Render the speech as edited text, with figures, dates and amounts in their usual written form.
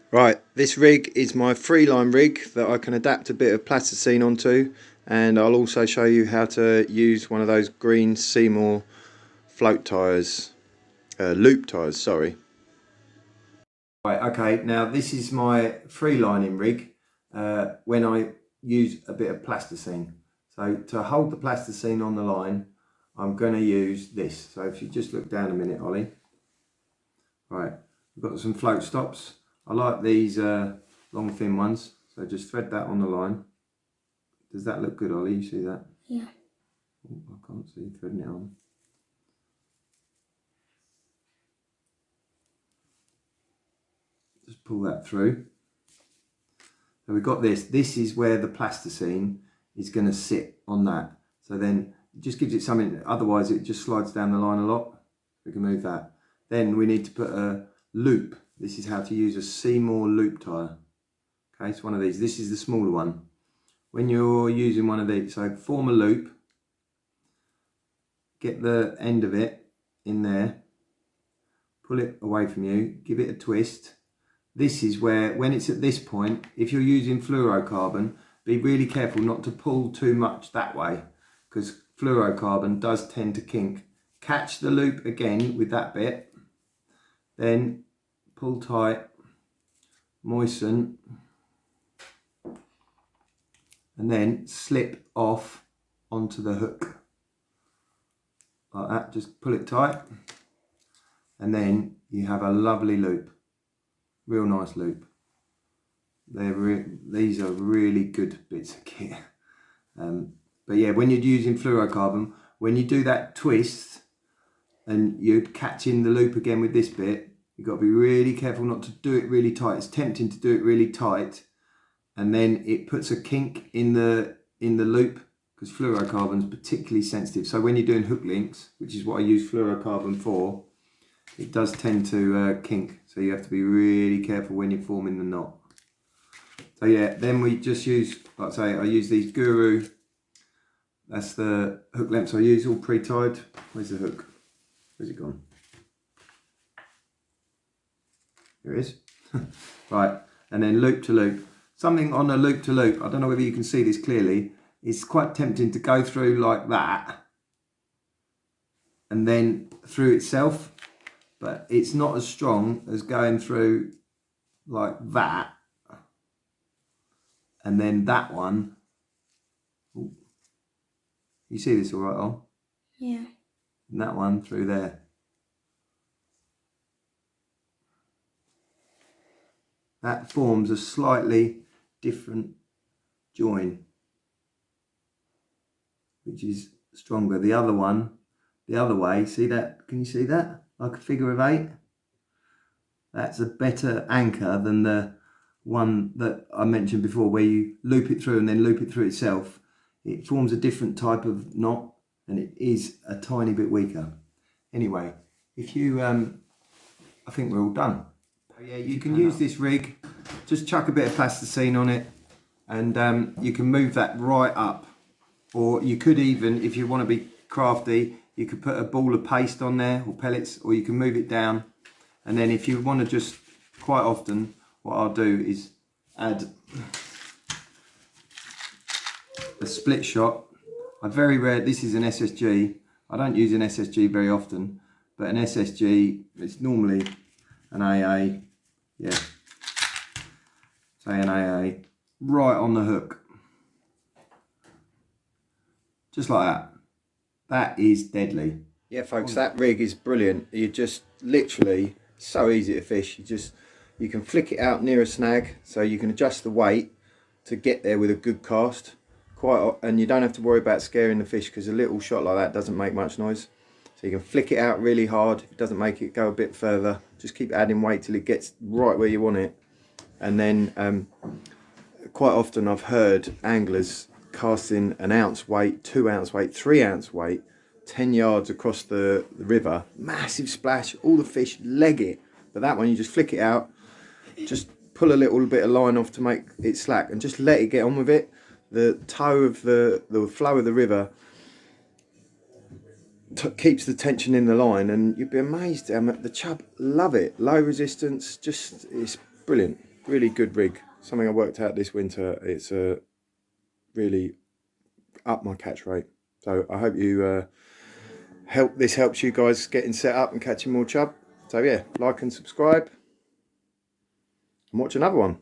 Right, this rig is my free line rig that I can adapt a bit of plasticine onto, and I'll also show you how to use one of those green Seymour float tyres, loop tyres, sorry. Right, okay, now this is my free lining rig when I use a bit of plasticine. So to hold the plasticine on the line, I'm going to use this. So if you just look down a minute, Ollie. Right, I've got some float stops. I like these long thin ones, so just thread that on the line. Does that look good, Ollie? You see that? Yeah. Oh, I can't see threading it on. Just pull that through. So we've got this. This is where the plasticine is going to sit on that. So then it just gives it something, otherwise it just slides down the line a lot. We can move that. Then we need to put a loop. This is how to use a Seymour loop tyre. Okay, it's one of these. This is the smaller one. When you're using one of these, so form a loop, get the end of it in there, pull it away from you, give it a twist. This is where, when it's at this point, if you're using fluorocarbon, be really careful not to pull too much that way, because fluorocarbon does tend to kink. Catch the loop again with that bit, then pull tight, moisten, and then slip off onto the hook. Like that, just pull it tight, and then you have a lovely loop. Real nice loop. These are really good bits of kit. But yeah, when you're using fluorocarbon, when you do that twist and you're catching the loop again with this bit, you've got to be really careful not to do it really tight. It's tempting to do it really tight, and then it puts a kink in the loop, because fluorocarbon is particularly sensitive. So when you're doing hook links, which is what I use fluorocarbon for, it does tend to kink. So you have to be really careful when you're forming the knot. So yeah, then we just use, like I say, I use these Guru. That's the hook lengths I use, all pre-tied. Where's the hook? Where's it gone? Here it is. Right, and then loop to loop. Something on a loop to loop, I don't know whether you can see this clearly, it's quite tempting to go through like that and then through itself, but it's not as strong as going through like that and then that one. Ooh. You see this all right, on? Yeah. And that one through there. That forms a slightly different join, which is stronger. The other one, the other way, see that? Can you see that? Like a figure of 8? That's a better anchor than the one that I mentioned before, where you loop it through and then loop it through itself. It forms a different type of knot, and it is a tiny bit weaker. Anyway, if you, I think we're all done. Yeah, you can use this rig, just chuck a bit of plasticine on it, and you can move that right up. Or you could even, if you want to be crafty, you could put a ball of paste on there, or pellets, or you can move it down. And then if you want to just, quite often, what I'll do is add a split shot. I very rare, this is an SSG. I don't use an SSG very often, but an SSG, it's normally an AA, yeah, say an AA, right on the hook. Just like that. That is deadly. Yeah, folks, that rig is brilliant. You just literally, so easy to fish. You can flick it out near a snag, so you can adjust the weight to get there with a good cast. And you don't have to worry about scaring the fish, because a little shot like that doesn't make much noise. So you can flick it out really hard. If it doesn't make it go a bit further, just keep adding weight till it gets right where you want it. And then quite often I've heard anglers casting an ounce weight, 2 ounce weight, 3 ounce weight, 10 yards across the river, massive splash, all the fish leg it. But that one, you just flick it out, just pull a little bit of line off to make it slack, and just let it get on with it. The toe of the flow of the river keeps the tension in the line, and you'd be amazed. The chub love it. Low resistance, just, it's brilliant. really good rig. Something I worked out this winter. It's really up my catch rate. So I hope you this helps you guys getting set up and catching more chub. So yeah, like and subscribe and watch another one.